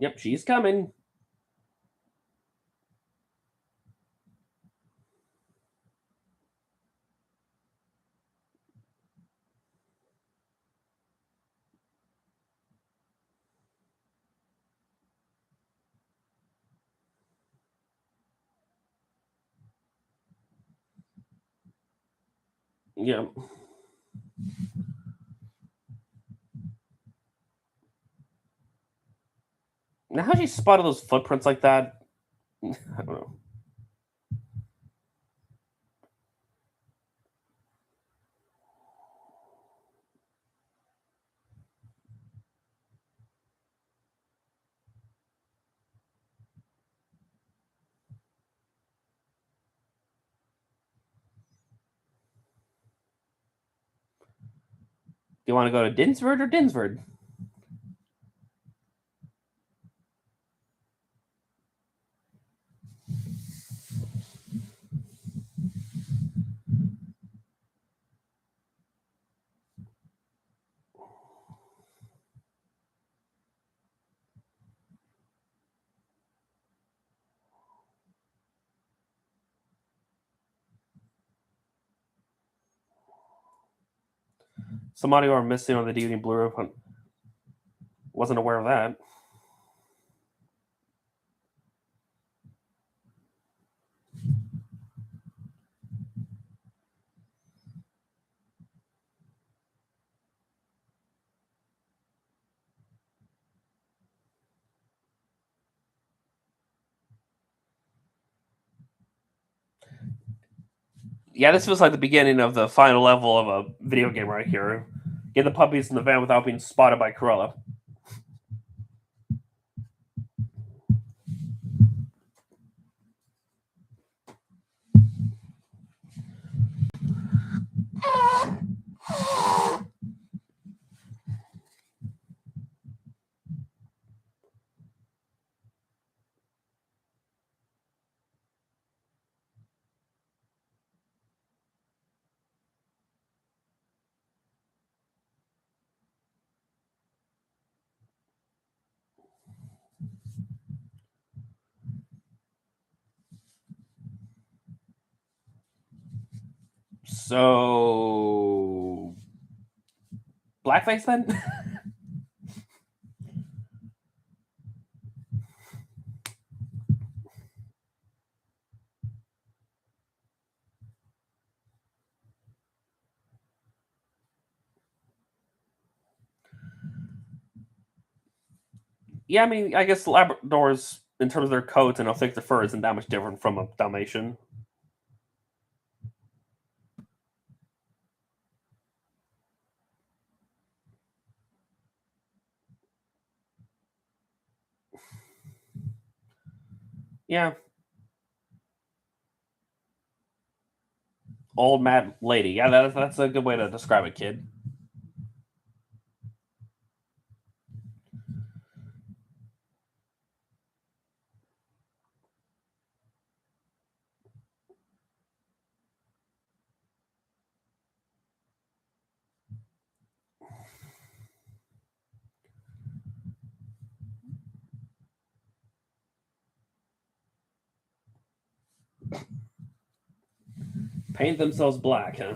Yep, she's coming. Yeah. Now, how she spotted those footprints like that? I don't know. Do you want to go to Dinsford or Dinsford? Some audio are missing on the DVD and Blu-ray. Wasn't aware of that. Yeah, this feels like the beginning of the final level of a video game right here. Get the puppies in the van without being spotted by Cruella. So, blackface then? Yeah, I mean, I guess Labradors, in terms of their coats and how thick their fur, isn't that much different from a Dalmatian. Yeah, old mad lady. Yeah, that's a good way to describe a kid. Paint themselves black, huh?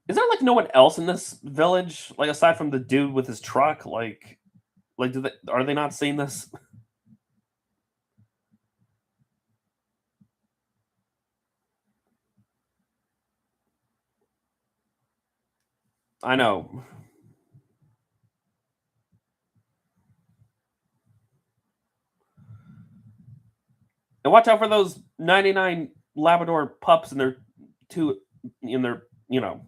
Is there like no one else in this village, like aside from the dude with his truck? Like, are they not seeing this? I know. And watch out for those 99 Labrador pups and their two in their, you know.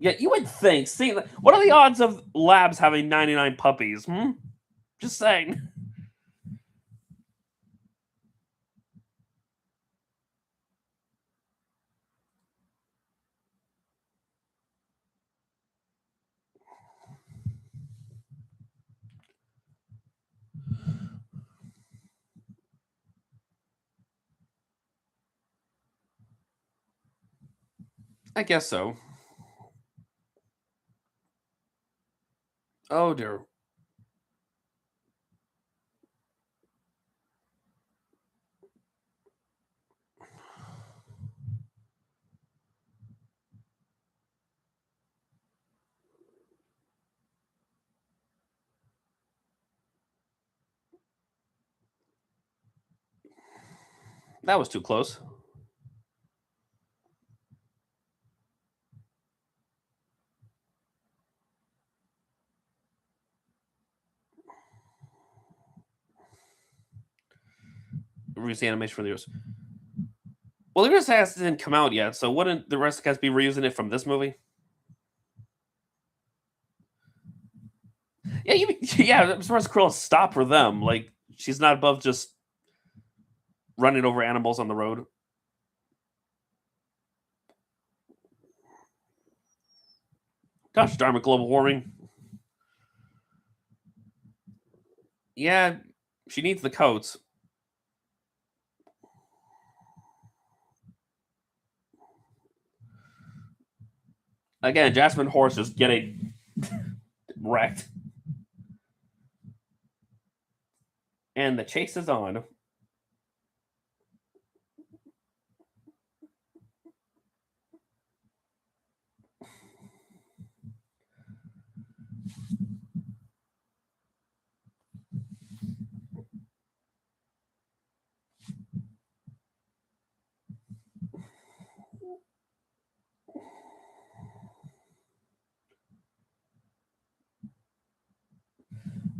Yeah, you would think. See, what are the odds of labs having 99 puppies? Hmm? Just saying. I guess so. Oh dear. That was too close. Reuse the animation for the years. Well, the rest didn't come out yet, so wouldn't the rest cast be reusing it from this movie? Yeah, yeah. I'm surprised Krill stopped for them. Like, she's not above just running over animals on the road. Gosh darn it, global warming. Yeah, she needs the coats. Again, Jasmine Horse just getting wrecked. And the chase is on.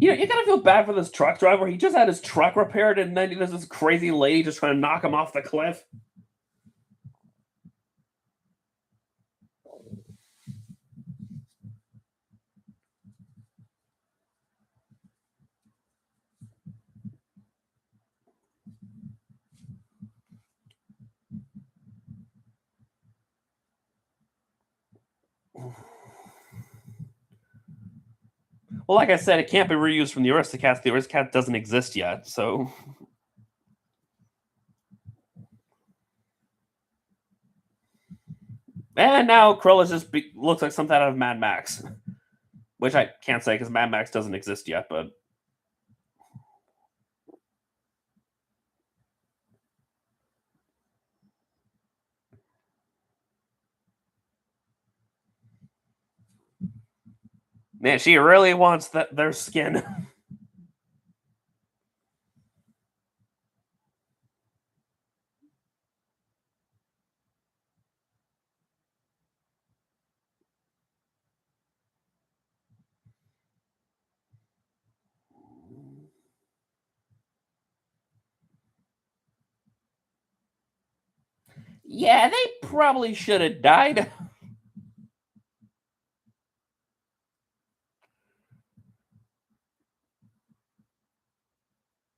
You know, you gotta feel bad for this truck driver. He just had his truck repaired, and then there's this crazy lady just trying to knock him off the cliff. Well, like I said, it can't be reused from the Aristocats. The Aristocat doesn't exist yet, so. And now Cruella looks like something out of Mad Max, which I can't say because Mad Max doesn't exist yet. But man, she really wants their skin. Yeah, they probably should have died.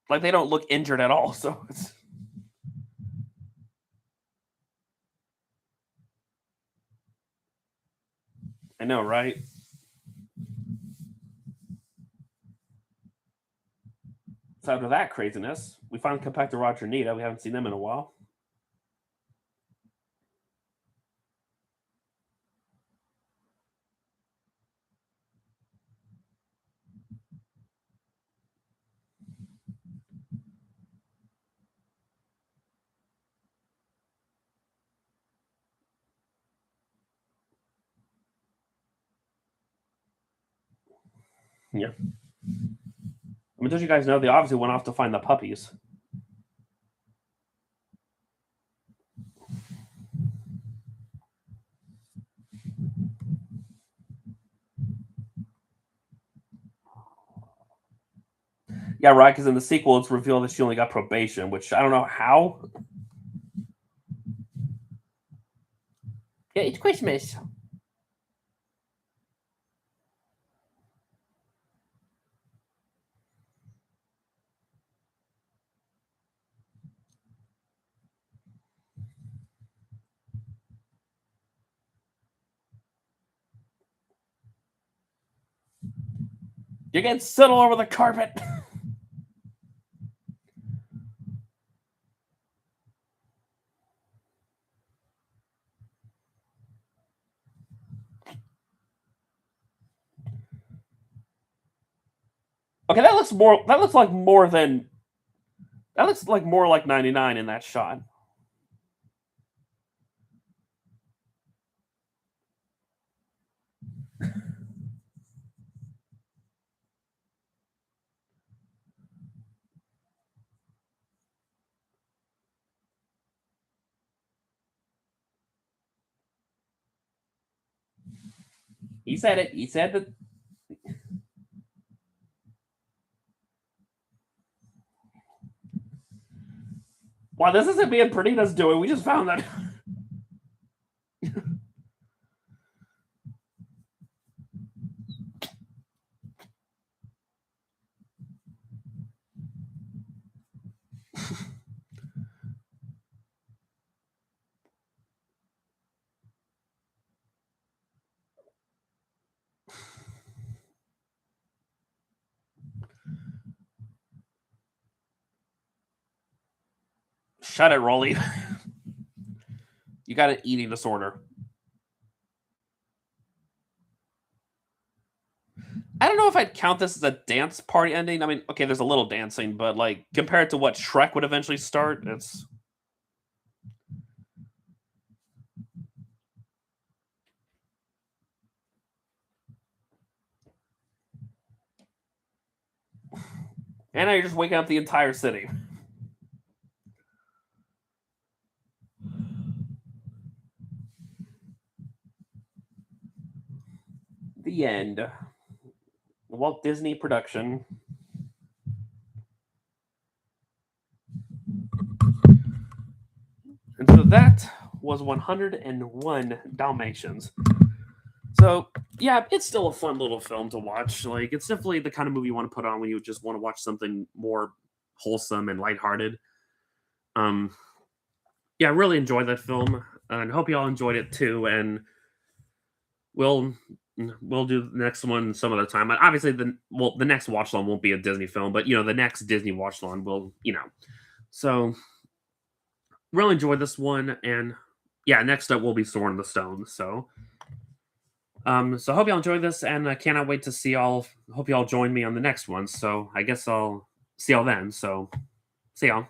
Like they don't look injured at all. So I know, right? So after that craziness, we finally come back to Roger and Nita. We haven't seen them in a while. Yeah. I mean, don't you guys know they obviously went off to find the puppies? Yeah, right. Because in the sequel, it's revealed that she only got probation, which I don't know how. Yeah, it's Christmas. You're getting set all over the carpet. Okay, that looks more. That looks like more than. That looks like more like 99 in that shot. He said it. He said that. Wow, this isn't being Perdita's doing. We just found that. Shut it, Rolly. You got an eating disorder. I don't know if I'd count this as a dance party ending. I mean, okay, there's a little dancing, but like compared to what Shrek would eventually start, it's and now you're just waking up the entire city. The end. Walt Disney production. And so that was 101 Dalmatians. So, yeah, it's still a fun little film to watch. Like, it's definitely the kind of movie you want to put on when you just want to watch something more wholesome and lighthearted. Um, yeah, I really enjoyed that film, and hope you all enjoyed it too. And we'll we'll do the next one some other time. Obviously, the next watch along won't be a Disney film, but the next Disney watch along will. So really enjoyed this one, and yeah, next up will be Sword in the Stone. So hope y'all enjoyed this, and I cannot wait to see y'all. Hope y'all join me on the next one. So I guess I'll see y'all then. So see y'all.